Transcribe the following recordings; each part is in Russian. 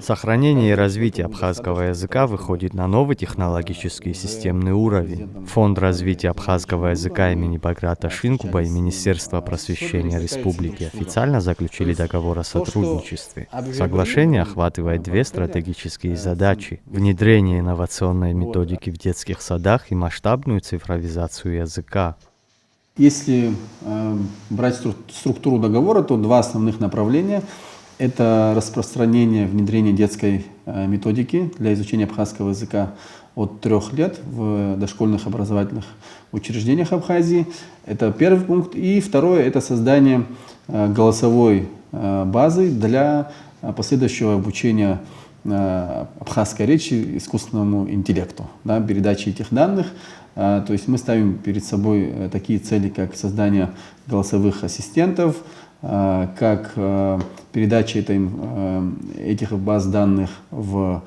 Сохранение и развитие абхазского языка выходит на новый технологический и системный уровень. Фонд развития абхазского языка имени Баграта Шинкуба и Министерство просвещения республики официально заключили договор о сотрудничестве. Соглашение охватывает две стратегические задачи: внедрение инновационной методики в детских садах и масштабную цифровизацию языка. Если брать структуру договора, то два основных направления. Это распространение, внедрение детской методики для изучения абхазского языка от 3 лет в дошкольных образовательных учреждениях Абхазии. Это первый пункт. И второе – это создание голосовой базы для последующего обучения абхазской речи искусственному интеллекту, да, передачи этих данных. То есть мы ставим перед собой такие цели, как создание голосовых ассистентов, как передача этих баз данных в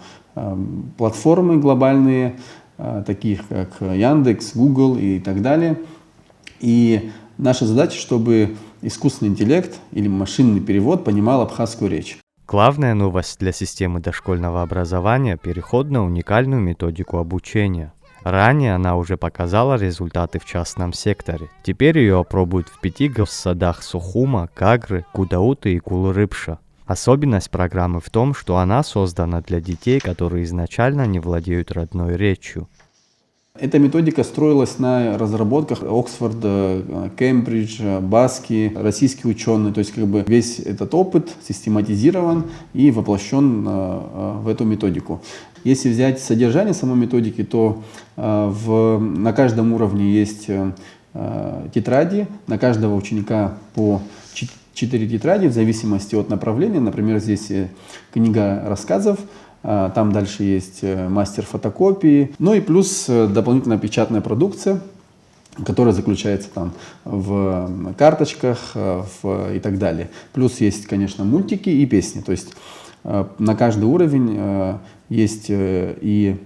платформы глобальные, таких как Яндекс, Google и так далее. И наша задача, чтобы искусственный интеллект или машинный перевод понимал абхазскую речь. Главная новость для системы дошкольного образования – переход на уникальную методику обучения. Ранее она уже показала результаты в частном секторе. Теперь ее опробуют в 5 госсадах Сухума, Гагры, Гудауты и Кулрыбша. Особенность программы в том, что она создана для детей, которые изначально не владеют родной речью. Эта методика строилась на разработках Оксфорда, Кембриджа, Баски, российские ученые. То есть весь этот опыт систематизирован и воплощен в эту методику. Если взять содержание самой методики, то на каждом уровне есть тетради, на каждого ученика по 4 тетради в зависимости от направления. Например, здесь книга рассказов. Там дальше есть мастер фотокопии, ну и плюс дополнительная печатная продукция, которая заключается там в карточках и так далее. Плюс есть, конечно, мультики и песни. То есть на каждый уровень есть и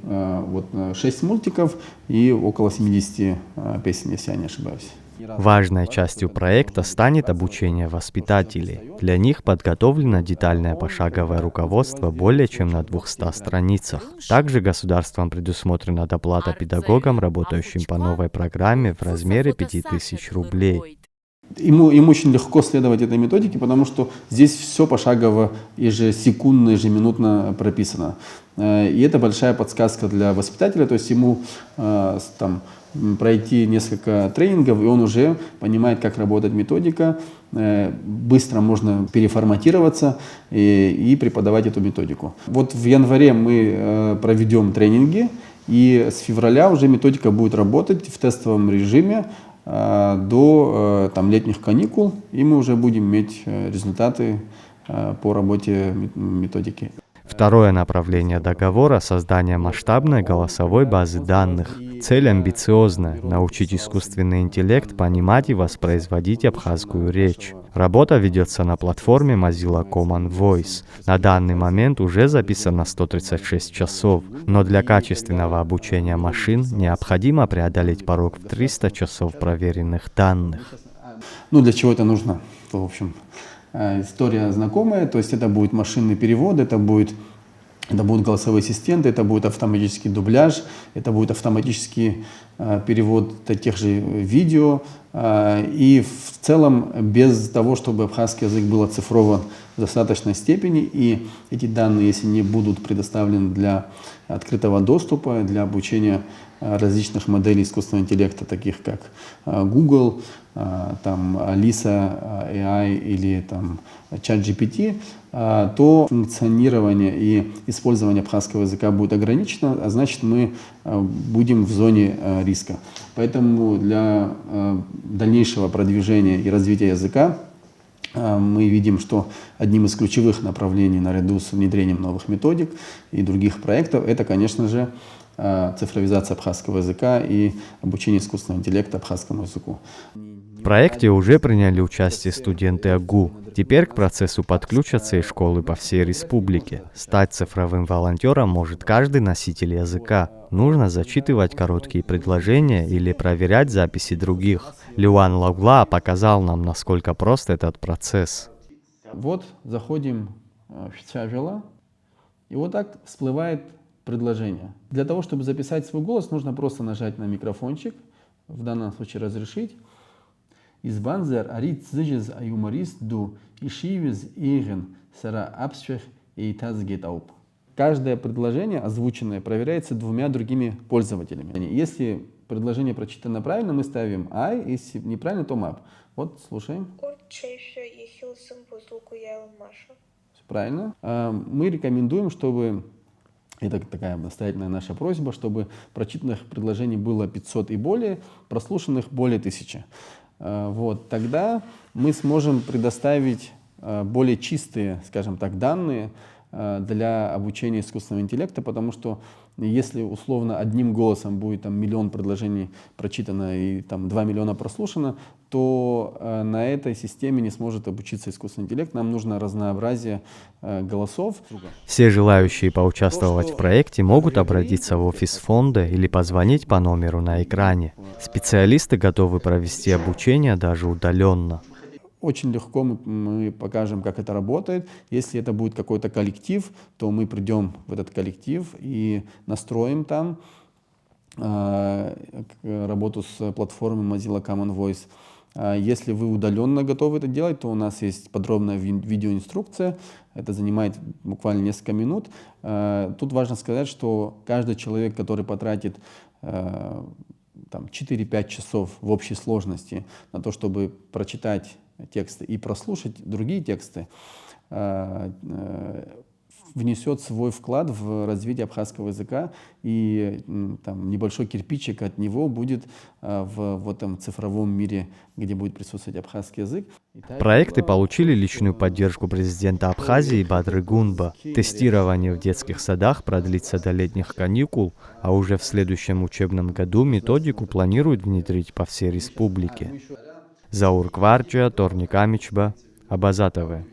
6 мультиков и около 70 песен, если я не ошибаюсь. Важной частью проекта станет обучение воспитателей. Для них подготовлено детальное пошаговое руководство более чем на 200 страницах. Также государством предусмотрена доплата педагогам, работающим по новой программе в размере 5000 рублей. Им очень легко следовать этой методике, потому что здесь все пошагово, ежесекундно, ежеминутно прописано. И это большая подсказка для воспитателя, то есть ему пройти несколько тренингов, и он уже понимает, как работает методика, быстро можно переформатироваться и преподавать эту методику. Вот в январе мы проведем тренинги, и с февраля уже методика будет работать в тестовом режиме до летних каникул, и мы уже будем иметь результаты по работе методики. Второе направление договора – создание масштабной голосовой базы данных. Цель амбициозная – научить искусственный интеллект понимать и воспроизводить абхазскую речь. Работа ведется на платформе Mozilla Common Voice. На данный момент уже записано 136 часов, но для качественного обучения машин необходимо преодолеть порог в 300 часов проверенных данных. Для чего это нужно? В общем, история знакомая, то есть это будет машинный перевод, это будут голосовые ассистенты, это будет автоматический дубляж, это будет автоматический перевод тех же видео. И в целом без того, чтобы абхазский язык был оцифрован в достаточной степени, и эти данные, если не будут предоставлены для открытого доступа, для обучения различных моделей искусственного интеллекта, таких как Google, Alisa AI или ChatGPT, то функционирование и использование абхазского языка будет ограничено, а значит мы будем в зоне риска. Поэтому для дальнейшего продвижения и развития языка мы видим, что одним из ключевых направлений наряду с внедрением новых методик и других проектов это, конечно же, цифровизация абхазского языка и обучение искусственного интеллекта абхазскому языку. В проекте уже приняли участие студенты АГУ. Теперь к процессу подключатся и школы по всей республике. Стать цифровым волонтером может каждый носитель языка. Нужно зачитывать короткие предложения или проверять записи других. Леуан Лагла показал нам, насколько прост этот процесс. Вот заходим тяжело. И вот так всплывает предложение. Для того, чтобы записать свой голос, нужно просто нажать на микрофончик, в данном случае разрешить. Избанзер арит зижез а юморист ду ишивез иген сара абсвех и тазгетауп. Каждое предложение, озвученное, проверяется двумя другими пользователями. Если предложение прочитано правильно, мы ставим I, если неправильно, то MAP. Вот, слушаем. Все правильно. Мы рекомендуем, чтобы, это такая настоятельная наша просьба, чтобы прочитанных предложений было 500 и более, прослушанных более 1000. Вот, тогда мы сможем предоставить более чистые, скажем так, данные для обучения искусственного интеллекта, потому что если условно одним голосом будет там, 1 миллион предложений прочитано и там, 2 миллиона прослушано, то на этой системе не сможет обучиться искусственный интеллект. Нам нужно разнообразие голосов. Все желающие поучаствовать в проекте могут обратиться в офис фонда или позвонить по номеру на экране. Специалисты готовы провести обучение даже удаленно. Очень легко мы покажем, как это работает. Если это будет какой-то коллектив, то мы придем в этот коллектив и настроим там работу с платформой Mozilla Common Voice. Если вы удаленно готовы это делать, то у нас есть подробная видеоинструкция. Это занимает буквально несколько минут. Тут важно сказать, что каждый человек, который потратит 4-5 часов в общей сложности на то, чтобы прочитать тексты и прослушать другие тексты, внесет свой вклад в развитие абхазского языка, и там, небольшой кирпичик от него будет в этом цифровом мире, где будет присутствовать абхазский язык. Проекты получили личную поддержку президента Абхазии Бадры Гунба. Тестирование в детских садах продлится до летних каникул, а уже в следующем учебном году методику планируют внедрить по всей республике. Заур Кварча, Торник Амичба, Абаза ТВ.